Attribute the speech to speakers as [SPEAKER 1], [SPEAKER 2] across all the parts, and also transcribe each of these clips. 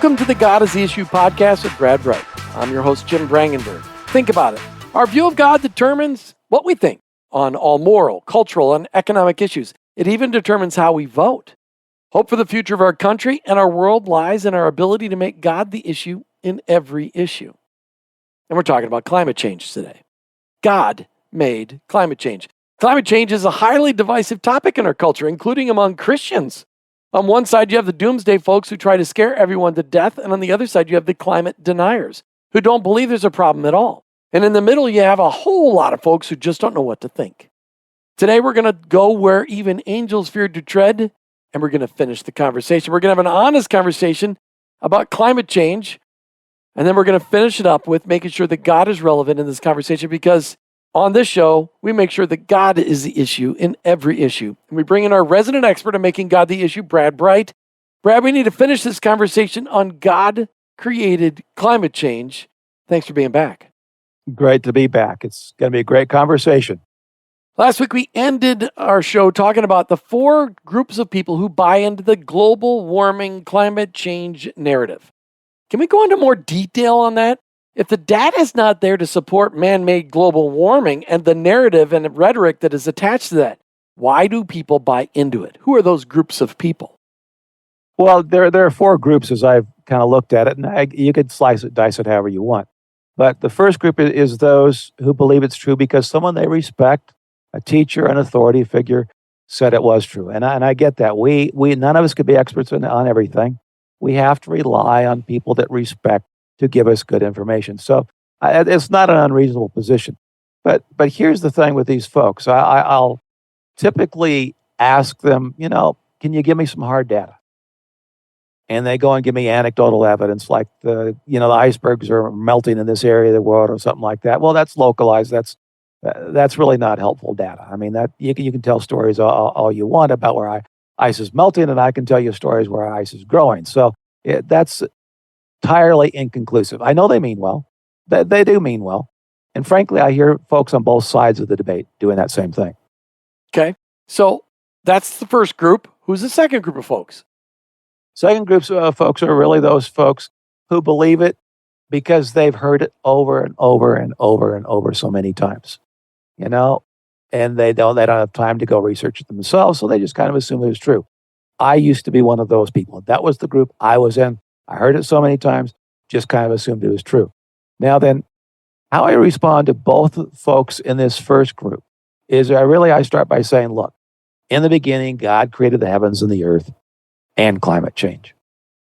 [SPEAKER 1] Welcome to the God is the Issue podcast with Brad Bright. I'm your host, Jim Brangenberg. Think about it. Our view of God determines what we think on all moral, cultural, and economic issues. It even determines how we vote. Hope for the future of our country and our world lies in our ability to make God the issue in every issue. And we're talking about climate change today. God made climate change. Climate change is a highly divisive topic in our culture, including among Christians. On one side, you have the doomsday folks who try to scare everyone to death, and on the other side, you have the climate deniers who don't believe there's a problem at all. And in the middle, you have a whole lot of folks who just don't know what to think. Today, we're going to go where even angels feared to tread, and we're going to finish the conversation. We're going to have an honest conversation about climate change, and then we're going to finish it up with making sure that God is relevant in this conversation, because on this show, we make sure that God is the issue in every issue. And we bring in our resident expert on making God the issue, Brad Bright. Brad, we need to finish this conversation on God-created climate change. Thanks for being back.
[SPEAKER 2] Great to be back. It's going to be a great conversation.
[SPEAKER 1] Last week, we ended our show talking about the four groups of people who buy into the global warming climate change narrative. Can we go into more detail on that? If the data is not there to support man-made global warming and the narrative and rhetoric that is attached to that, why do people buy into it? Who are those groups of people?
[SPEAKER 2] Well, there are four groups as I've kind of looked at it, and you could slice it, dice it however you want. But the first group is those who believe it's true because someone they respect, a teacher, an authority figure, said it was true. And I get that. We none of us could be experts on everything. We have to rely on people that respect to give us good information. So it's not an unreasonable position. But here's the thing with these folks. I'll typically ask them, can you give me some hard data? And they go and give me anecdotal evidence like the icebergs are melting in this area of the world or something like that. Well, that's localized. That's really not helpful data. I mean, that you can tell stories all you want about where ice is melting, and I can tell you stories where ice is growing. So that's entirely inconclusive. I know they mean well. They do mean well. And frankly, I hear folks on both sides of the debate doing that same thing.
[SPEAKER 1] Okay. So that's the first group. Who's the second group of folks?
[SPEAKER 2] Second group of folks are really those folks who believe it because they've heard it over and over and over and over so many times, and they don't have time to go research it themselves. So they just kind of assume it was true. I used to be one of those people. That was the group I was in. I heard it so many times, just kind of assumed it was true. Now then, how I respond to both folks in this first group is I start by saying, look, in the beginning, God created the heavens and the earth and climate change.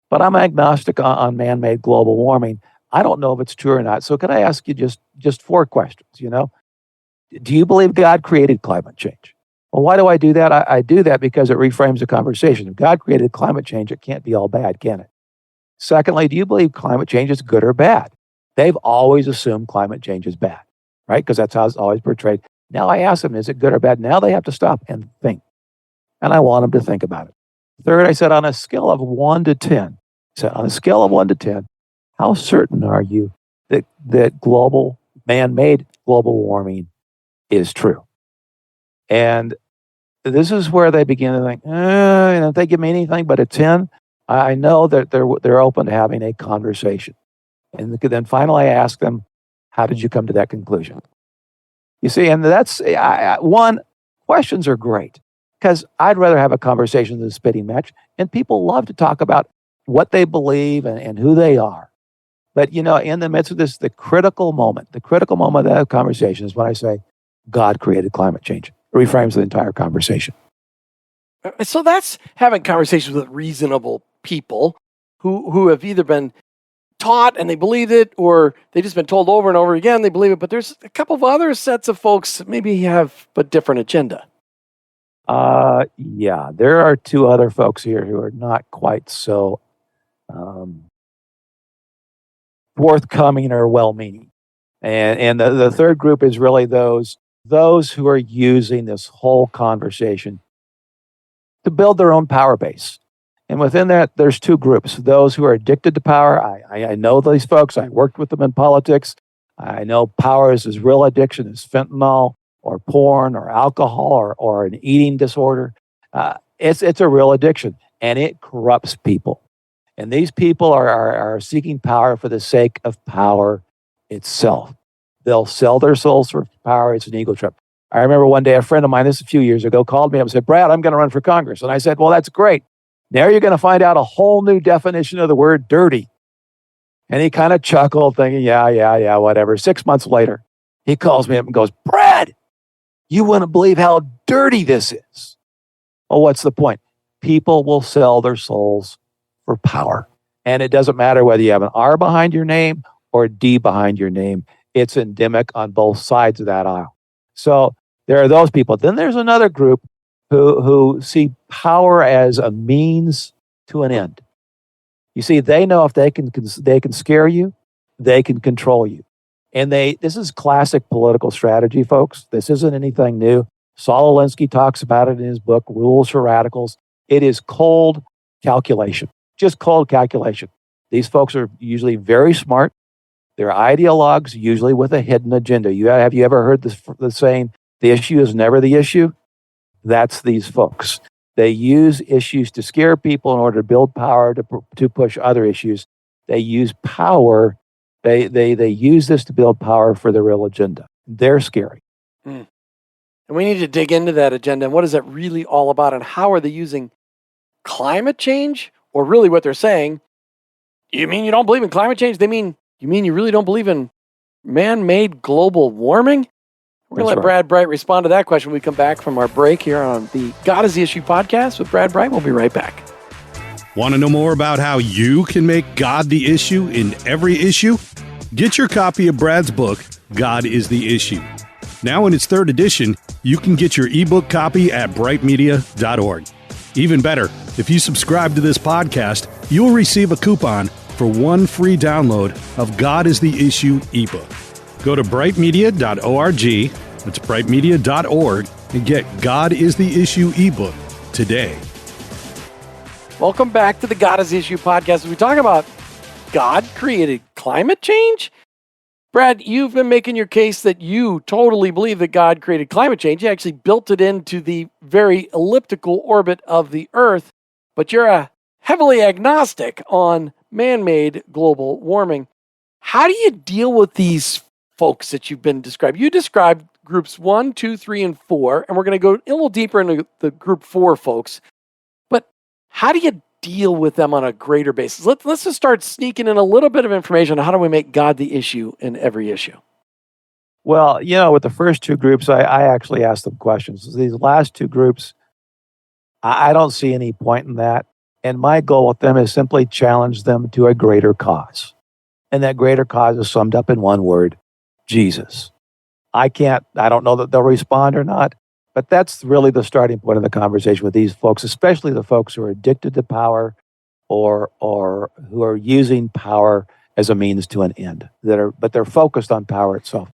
[SPEAKER 2] But I'm agnostic on man-made global warming. I don't know if it's true or not. So can I ask you just four questions, Do you believe God created climate change? Well, why do I do that? I do that because it reframes the conversation. If God created climate change, it can't be all bad, can it? Secondly, do you believe climate change is good or bad? They've always assumed climate change is bad, right? Because that's how it's always portrayed. Now I ask them, is it good or bad? Now they have to stop and think. And I want them to think about it. Third, I said on a scale of 1 to 10, how certain are you that man-made global warming is true? And this is where they begin to think, if they give me anything but a 10, I know that they're open to having a conversation. And then finally I ask them, how did you come to that conclusion? You see, and that's, questions are great because I'd rather have a conversation than a spitting match. And people love to talk about what they believe and who they are. But, in the midst of this, the critical moment of that conversation is when I say, God created climate change. It reframes the entire conversation.
[SPEAKER 1] So that's having conversations with reasonable people who have either been taught and they believe it, or they've just been told over and over again they believe it. But there's a couple of other sets of folks that maybe have a different agenda.
[SPEAKER 2] Yeah, there are two other folks here who are not quite so forthcoming or well-meaning. And the third group is really those who are using this whole conversation to build their own power base. And within that, there's two groups. Those who are addicted to power. I know these folks. I worked with them in politics. I know power is as real addiction as fentanyl or porn or alcohol or an eating disorder. It's a real addiction, and it corrupts people. And these people are seeking power for the sake of power itself. They'll sell their souls for power. It's an ego trip. I remember one day a friend of mine, this a few years ago, called me up and said, Brad, I'm going to run for Congress. And I said, well, that's great. Now you're going to find out a whole new definition of the word dirty. And he kind of chuckled, thinking, yeah, whatever. 6 months later, he calls me up and goes, Brad, you wouldn't believe how dirty this is. Well, what's the point? People will sell their souls for power. And it doesn't matter whether you have an R behind your name or a D behind your name. It's endemic on both sides of that aisle. So there are those people. Then there's another group who see power as a means to an end. You see, they know if they can scare you, they can control you. And this is classic political strategy, folks. This isn't anything new. Saul Alinsky talks about it in his book, Rules for Radicals. It is cold calculation, just cold calculation. These folks are usually very smart. They're ideologues, usually with a hidden agenda. Have you ever heard the saying, the issue is never the issue? That's these folks. They use issues to scare people in order to build power to push other issues. They use power. They use this to build power for their real agenda. They're scary.
[SPEAKER 1] And we need to dig into that agenda. And what is that really all about? And how are they using climate change? Or really what they're saying, you mean you don't believe in climate change? You mean you really don't believe in man-made global warming? We're going to let Brad Bright respond to that question when we come back from our break here on the God is the Issue podcast with Brad Bright. We'll be right back.
[SPEAKER 3] Want to know more about how you can make God the issue in every issue? Get your copy of Brad's book, God is the Issue. Now in its 3rd edition, you can get your ebook copy at brightmedia.org. Even better, if you subscribe to this podcast, you'll receive a coupon for 1 free download of God is the Issue ebook. Go to brightmedia.org, that's brightmedia.org, and get God is the Issue ebook today.
[SPEAKER 1] Welcome back to the God is the Issue podcast. We talk about God created climate change. Brad, you've been making your case that you totally believe that God created climate change. You actually built it into the very elliptical orbit of the Earth, but you're a heavily agnostic on man-made global warming. How do you deal with these folks that you've been describing? You described groups 1, 2, 3, and 4, and we're going to go a little deeper into the group 4 folks. But how do you deal with them on a greater basis? Let's just start sneaking in a little bit of information on how do we make God the issue in every issue.
[SPEAKER 2] Well, with the first 2 groups, I actually asked them questions. These last 2 groups, I don't see any point in that. And my goal with them is simply challenge them to a greater cause. And that greater cause is summed up in one word, Jesus. I don't know that they'll respond or not, but that's really the starting point of the conversation with these folks, especially the folks who are addicted to power or who are using power as a means to an end, but they're focused on power itself.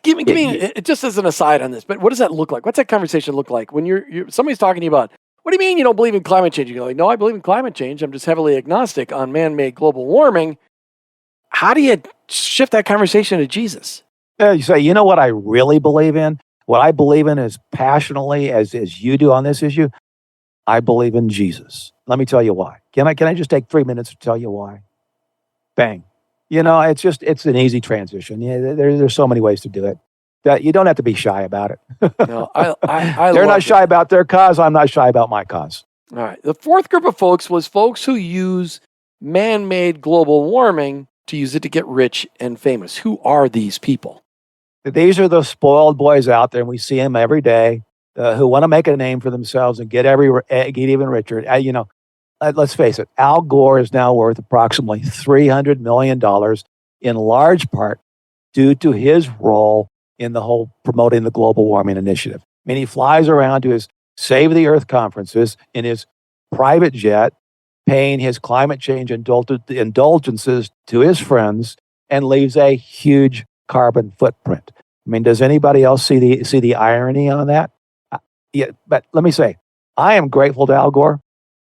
[SPEAKER 1] Give me just as an aside on this, but what does that look like? What's that conversation look like when somebody's talking to you about, what do you mean you don't believe in climate change? You go like, no, I believe in climate change. I'm just heavily agnostic on man-made global warming. How do you shift that conversation to Jesus?
[SPEAKER 2] You say, you know what I really believe in? What I believe in as passionately as you do on this issue, I believe in Jesus. Let me tell you why. Can I just take 3 minutes to tell you why? Bang. It's an easy transition. There's so many ways to do it. That you don't have to be shy about it.
[SPEAKER 1] No, I
[SPEAKER 2] They're not shy about their cause. I'm not shy about my cause.
[SPEAKER 1] All right. The 4th group of folks was folks who use man-made global warming to use it to get rich and famous. Who are these people?
[SPEAKER 2] These are the spoiled boys out there, and we see them every day, who want to make a name for themselves and get even richer. Let's face it, Al Gore is now worth approximately $300 million, in large part due to his role in the whole promoting the global warming initiative. I mean, he flies around to his Save the Earth conferences in his private jet, paying his climate change indulgences to his friends, and leaves a huge carbon footprint. I mean, does anybody else see the irony on that? Yeah, but let me say, I am grateful to Al Gore.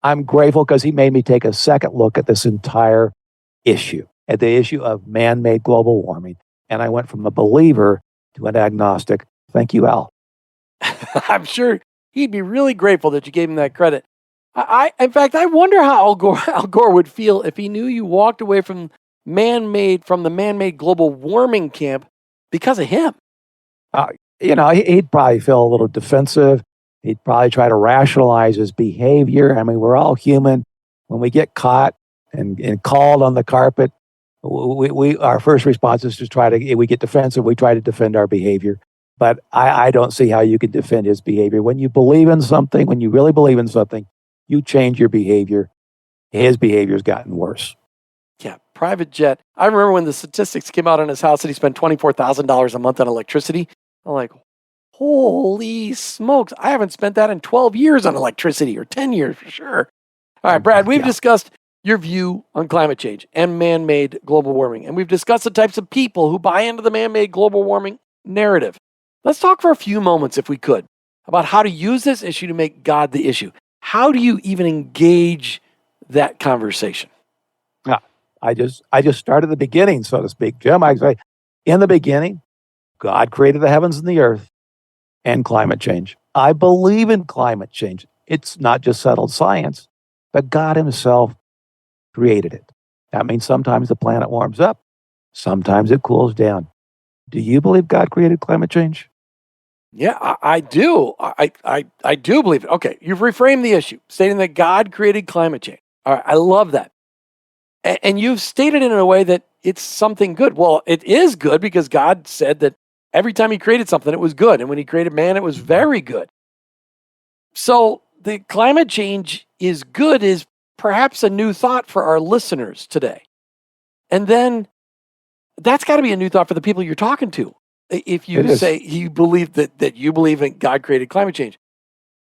[SPEAKER 2] I'm grateful because he made me take a second look at this entire issue, at the issue of man-made global warming. And I went from a believer to an agnostic. Thank you, Al.
[SPEAKER 1] I'm sure he'd be really grateful that you gave him that credit. In fact, I wonder how Al Gore would feel if he knew you walked away from the man-made global warming camp because of him.
[SPEAKER 2] Uh, he'd probably feel a little defensive. He'd probably try to rationalize his behavior. I mean, we're all human. When we get caught and called on the carpet, we our first response is to we get defensive. We try to defend our behavior. But I don't see how you can defend his behavior. When you believe in something, when you really believe in something, you change your behavior. His behavior's gotten worse.
[SPEAKER 1] Yeah, private jet. I remember when the statistics came out on his house that he spent $24,000 a month on electricity. I'm like, holy smokes, I haven't spent that in 12 years on electricity, or 10 years for sure. All right, Brad, we've discussed your view on climate change and man-made global warming, and we've discussed the types of people who buy into the man-made global warming narrative. Let's talk for a few moments, if we could, about how to use this issue to make God the issue. How do you even engage that conversation?
[SPEAKER 2] Yeah, I just started the beginning, so to speak, Jim. I say, in the beginning, God created the heavens and the earth and climate change. I believe in climate change. It's not just settled science, but God Himself created it. That means sometimes the planet warms up, sometimes it cools down. Do you believe God created climate change?
[SPEAKER 1] Yeah, I do. I do believe it. Okay, you've reframed the issue, stating that God created climate change. All right, I love that. And you've stated it in a way that it's something good. Well, it is good because God said that every time He created something, it was good. And when He created man, it was very good. So the climate change is good is perhaps a new thought for our listeners today. And then that's got to be a new thought for the people you're talking to. If you say you believe that you believe in God created climate change,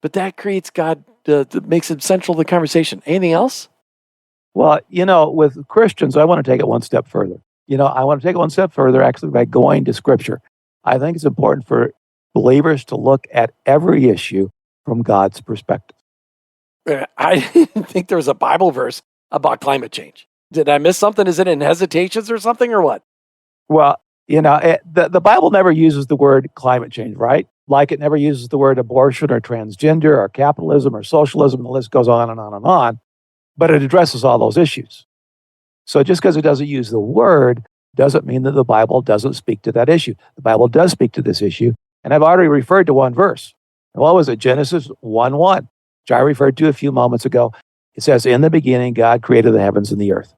[SPEAKER 1] but that creates God, that makes it central to the conversation. Anything else?
[SPEAKER 2] Well, with Christians, I want to take it one step further. I want to take it one step further actually by going to Scripture. I think it's important for believers to look at every issue from God's perspective.
[SPEAKER 1] I didn't think there was a Bible verse about climate change. Did I miss something? Is it in Hesitations or something, or what?
[SPEAKER 2] Well, the Bible never uses the word climate change, right? Like it never uses the word abortion or transgender or capitalism or socialism. The list goes on and on and on. But it addresses all those issues. So just because it doesn't use the word doesn't mean that the Bible doesn't speak to that issue. The Bible does speak to this issue. And I've already referred to one verse. What was it? Genesis 1:1, which I referred to a few moments ago. It says, in the beginning, God created the heavens and the earth.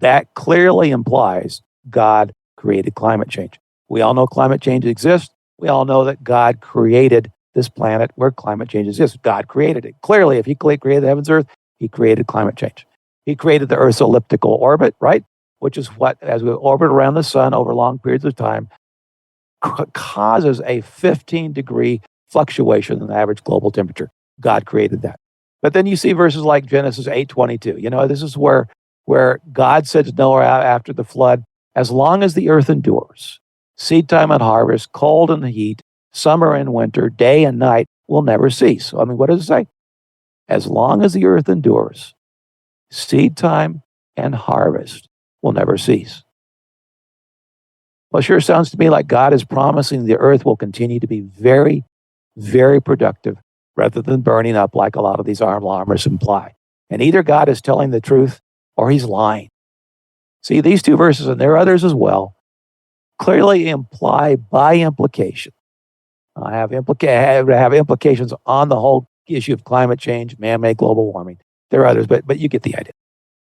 [SPEAKER 2] That clearly implies God created climate change. We all know climate change exists. We all know that God created this planet where climate change exists. God created it. Clearly, if He created the heavens and earth, He created climate change. He created the Earth's elliptical orbit, right? Which is what, as we orbit around the sun over long periods of time, causes a 15-degree fluctuation in the average global temperature. God created that. But then you see verses like Genesis 8:22. This is where God said to Noah after the flood, as long as the earth endures, seed time and harvest, cold and heat, summer and winter, day and night will never cease. I mean, what does it say? As long as the earth endures, seed time and harvest will never cease. Well, sure sounds to me like God is promising the earth will continue to be very, very productive rather than burning up like a lot of these alarmists imply. And either God is telling the truth or He's lying. See, these two verses, and there are others as well, clearly imply by implication, have implications on the whole issue of climate change, man-made global warming. There are others, but you get the idea.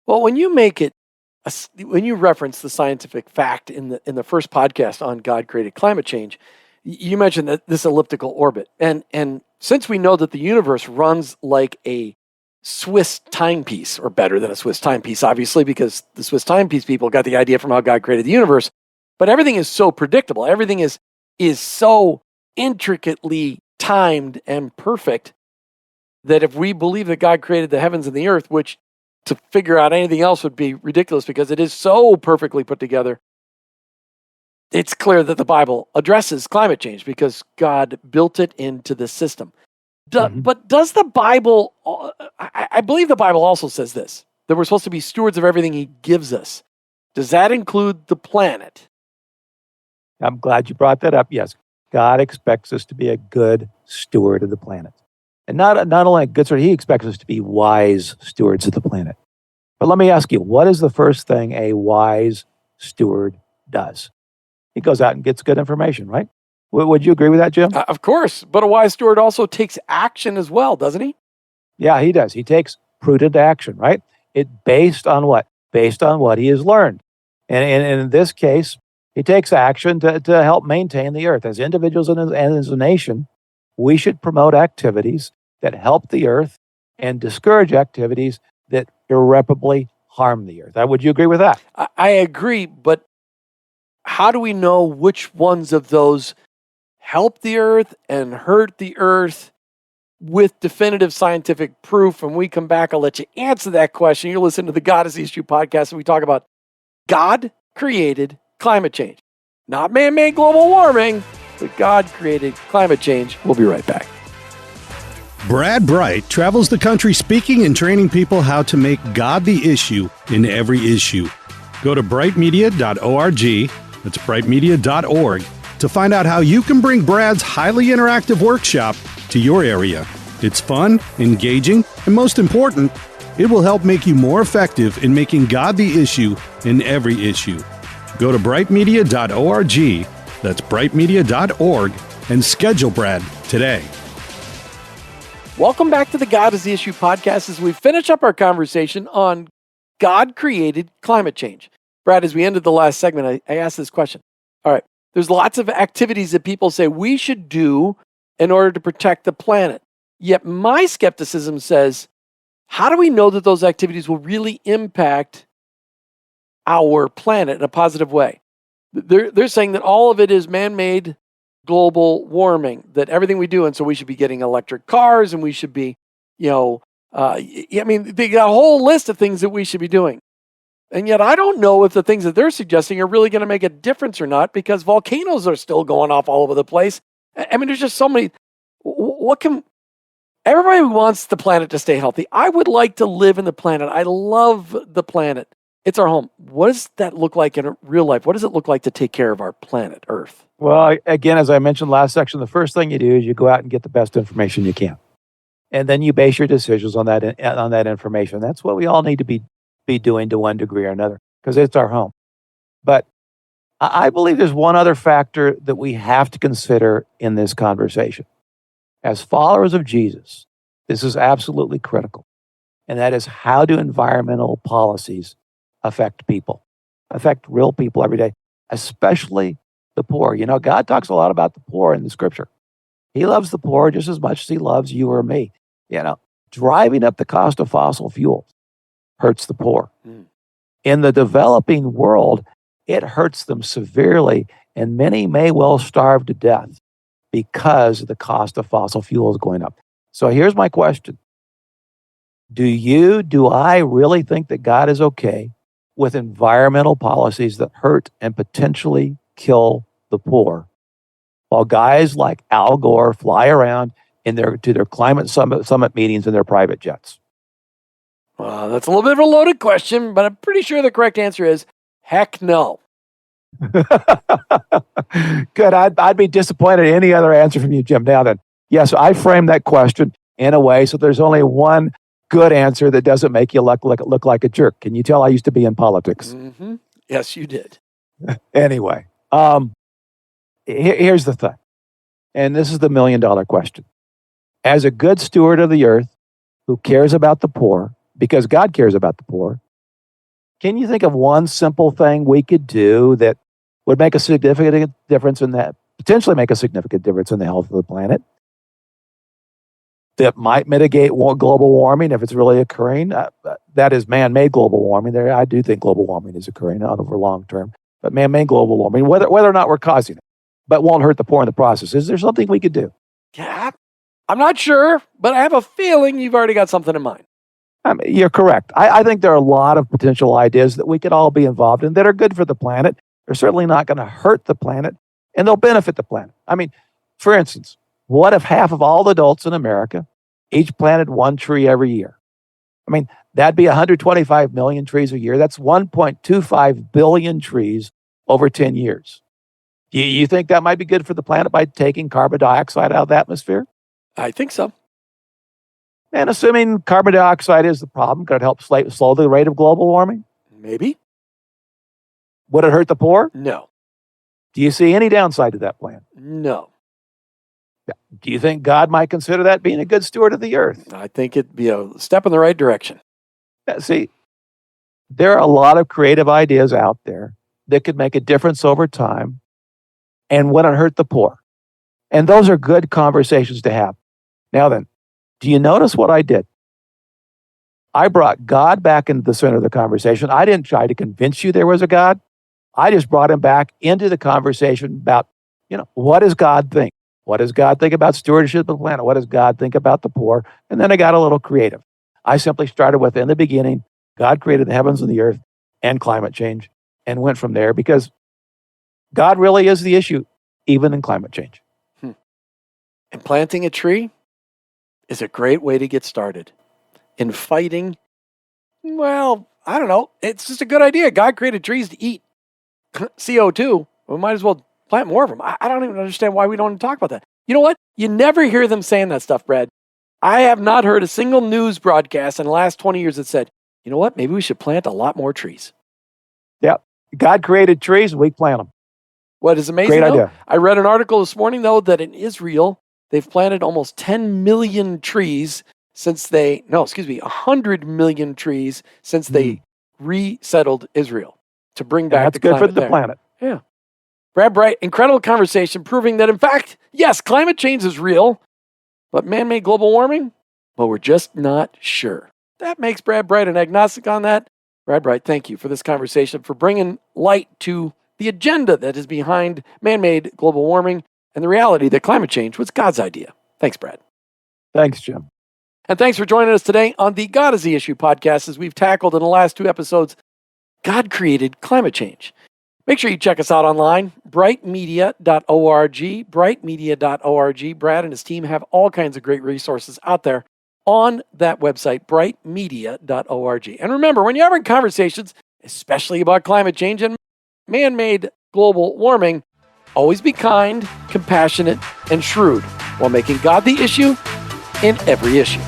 [SPEAKER 1] Well, when you reference the scientific fact in the first podcast on God created climate change, you mentioned that this elliptical orbit, and since we know that the universe runs like a Swiss timepiece, or better than a Swiss timepiece, obviously, because the Swiss timepiece people got the idea from how God created the universe, but everything is so predictable. Everything is so intricately timed and perfect that if we believe that God created the heavens and the earth, which to figure out anything else would be ridiculous because it is so perfectly put together, it's clear that the Bible addresses climate change because God built it into the system. But does the Bible, I believe the Bible also says this, that we're supposed to be stewards of everything He gives us. Does that include the planet?
[SPEAKER 2] I'm glad you brought that up. Yes, God expects us to be a good steward of the planet. And not only a good steward, he expects us to be wise stewards of the planet. But let me ask you, what is the first thing a wise steward does? He goes out and gets good information, right? Would you agree with that, Jim?
[SPEAKER 1] Of course, but a wise steward also takes action as well, doesn't he?
[SPEAKER 2] Yeah, he does. He takes prudent action, right? It based on what? Based on what he has learned. And in this case, he takes action to help maintain the earth. As individuals and as a nation, we should promote activities that help the earth and discourage activities that irreparably harm the earth. Would you agree with that?
[SPEAKER 1] I agree, but how do we know which ones of those help the earth and hurt the earth with definitive scientific proof? When we come back, I'll let you answer that question. You're listening to the God is the Issue podcast, and we talk about God-created climate change. Not man-made global warming, but God-created climate change. We'll be right back.
[SPEAKER 3] Brad Bright travels the country speaking and training people how to make God the issue in every issue. Go to brightmedia.org, that's brightmedia.org, to find out how you can bring Brad's highly interactive workshop to your area. It's fun, engaging, and most important, it will help make you more effective in making God the issue in every issue. Go to brightmedia.org, that's brightmedia.org, and schedule Brad today.
[SPEAKER 1] Welcome back to the God is the Issue podcast as we finish up our conversation on God-created climate change. Brad, as we ended the last segment, I asked this question. All right, there's lots of activities that people say we should do in order to protect the planet. Yet my skepticism says, how do we know that those activities will really impact our planet in a positive way? They're saying that all of it is man-made global warming, that everything we do, and so we should be getting electric cars, and we should be, they got a whole list of things that we should be doing. And yet I don't know if the things that they're suggesting are really going to make a difference or not, because volcanoes are still going off all over the place. I mean, there's just so many. Everybody wants the planet to stay healthy. I would like to live in the planet. I love the planet. It's our home. What does that look like in real life? What does it look like to take care of our planet, Earth?
[SPEAKER 2] Well, again, as I mentioned last section, the first thing you do is you go out and get the best information you can. And then you base your decisions on that information. That's what we all need to be doing to one degree or another, because it's our home. But I believe there's one other factor that we have to consider in this conversation. As followers of Jesus, this is absolutely critical. And that is, how do environmental policies affect people, affect real people every day, especially the poor? You know, God talks a lot about the poor in the scripture. He loves the poor just as much as he loves you or me. You know, driving up the cost of fossil fuels hurts the poor. In the developing world, it hurts them severely, and many may well starve to death because the cost of fossil fuel is going up. So here's my question. Do I really think that God is okay with environmental policies that hurt and potentially kill the poor, while guys like Al Gore fly around to their climate summit meetings in their private jets?
[SPEAKER 1] Well, that's a little bit of a loaded question, but I'm pretty sure the correct answer is heck no.
[SPEAKER 2] Good. I'd be disappointed in any other answer from you, Jim. Now then, yes, I framed that question in a way so there's only one good answer that doesn't make you look like a jerk. Can you tell I used to be in politics?
[SPEAKER 1] Mm-hmm. Yes, you did.
[SPEAKER 2] Anyway, here's the thing, and this is the $1 million question. As a good steward of the earth who cares about the poor, because God cares about the poor, can you think of one simple thing we could do that would make a significant difference potentially make a significant difference in the health of the planet, that might mitigate global warming if it's really occurring? That is man-made global warming. I do think global warming is occurring over long term, but man-made global warming, whether or not we're causing it, but won't hurt the poor in the process. Is there something we could do?
[SPEAKER 1] Yeah, I'm not sure, but I have a feeling you've already got something in mind.
[SPEAKER 2] I mean, you're correct. I think there are a lot of potential ideas that we could all be involved in that are good for the planet. They're certainly not going to hurt the planet, and they'll benefit the planet. I mean, for instance, what if half of all the adults in America each planted one tree every year? I mean, that'd be 125 million trees a year. That's 1.25 billion trees over 10 years. Do you think that might be good for the planet by taking carbon dioxide out of the atmosphere?
[SPEAKER 1] I think so.
[SPEAKER 2] And assuming carbon dioxide is the problem, could it help slow the rate of global warming?
[SPEAKER 1] Maybe.
[SPEAKER 2] Would it hurt the poor?
[SPEAKER 1] No.
[SPEAKER 2] Do you see any downside to that plan?
[SPEAKER 1] No.
[SPEAKER 2] Do you think God might consider that being a good steward of the earth?
[SPEAKER 1] I think it'd be a step in the right direction.
[SPEAKER 2] See, there are a lot of creative ideas out there that could make a difference over time and wouldn't hurt the poor. And those are good conversations to have. Now then, do you notice what I did? I brought God back into the center of the conversation. I didn't try to convince you there was a God. I just brought him back into the conversation about, what does God think? What does God think about stewardship of the planet? What does God think about the poor? And then I got a little creative. I simply started with, in the beginning, God created the heavens and the earth and climate change, and went from there because God really is the issue, even in climate change.
[SPEAKER 1] And planting a tree is a great way to get started. In fighting, well, I don't know. It's just a good idea. God created trees to eat CO2. We might as well plant more of them. I don't even understand why we don't talk about that. You know what? You never hear them saying that stuff, Brad. I have not heard a single news broadcast in the last 20 years that said, you know what? Maybe we should plant a lot more trees.
[SPEAKER 2] Yep. God created trees and we plant them.
[SPEAKER 1] What is amazing,
[SPEAKER 2] Great idea.
[SPEAKER 1] I read an article this morning, though, that in Israel, they've planted almost 10 million trees since 100 million trees since they resettled Israel to bring back the climate.
[SPEAKER 2] That's good for the planet.
[SPEAKER 1] Yeah. Brad Bright, incredible conversation proving that, in fact, yes, climate change is real, but man-made global warming, well, we're just not sure. That makes Brad Bright an agnostic on that. Brad Bright, thank you for this conversation, for bringing light to the agenda that is behind man-made global warming and the reality that climate change was God's idea. Thanks, Brad.
[SPEAKER 2] Thanks, Jim.
[SPEAKER 1] And thanks for joining us today on the God is the Issue podcast as we've tackled in the last 2 episodes, God created climate change. Make sure you check us out online, brightmedia.org, brightmedia.org. Brad and his team have all kinds of great resources out there on that website, brightmedia.org. And remember, when you're having conversations, especially about climate change and man-made global warming, always be kind, compassionate, and shrewd while making God the issue in every issue.